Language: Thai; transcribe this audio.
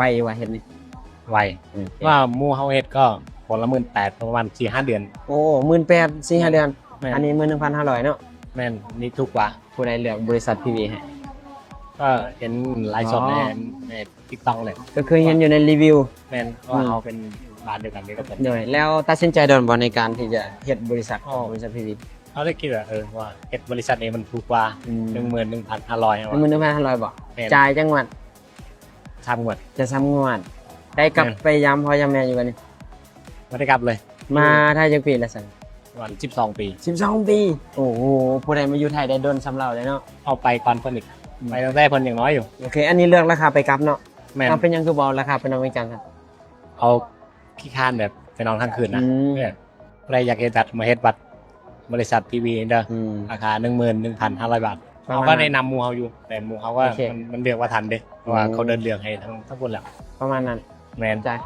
ไปว่าเฮ็ดนี่ ไวว่าหมู่เฮาเฮ็ดก็คนละ18,000ประมาณ 4-5 เดือน โอ้18,000 4-5 เดือน แม่น อันนี้ 11,500 เนาะ แม่นนี่ถูกกว่า ผู้ใดเลือกบริษัท PV ให้ ก็เห็นไลฟ์สดใน TikTok เลย ก็คือเห็นอยู่ในรีวิว แม่นว่าเฮาเป็นบ้านเดียวกันนี่ก็ผม โดยแล้วตัดสินใจโดนบ่ในการที่จะเฮ็ดบริษัท PV เขาได้คิดว่าเฮ็ดบริษัทนี้มันถูกกว่า 11,500 11,500บ่ แม่น จ่ายจังหวัด ทำหมด จะซ้ำงวด ได้กลับ แม่น ไปยามพ่อยามแม่อยู่บัดนี้ ไม่ได้กลับเลย มาไทยจักปีละสั่น วัน12 ปี 12 ปี โอ้โหผู้ใดมาอยู่ไทยได้โดนซ้ำเราเลยเนาะ เอาไปก่อนเพิ่นอีกไปตั้งแต่เพิ่นอย่างน้อยอยู่ โอเค อันนี้เลือกราคาไปกลับเนาะ แม่น เอาเป็นหยังคือบ่เอาราคาไปนอนเวียงจันทน์ครับ เอาขี้ข้านแบบไปนอนทั้งคืนนะ อืม เนี่ยใครอยากเฮ็ดบัตรมาเฮ็ดบัตรบริษัท PV เด้อ อืม ราคา 11,500 บาท ประมาณ เขาก็แนะนำหมู่เฮาอยู่ แต่หมู่เฮาว่า โอเค มันเลือกว่าทันเด้เพราะว่าเขาเดินเรื่องให้ทั้งคนแล้ว ประมาณนั้น แม่น จ่าย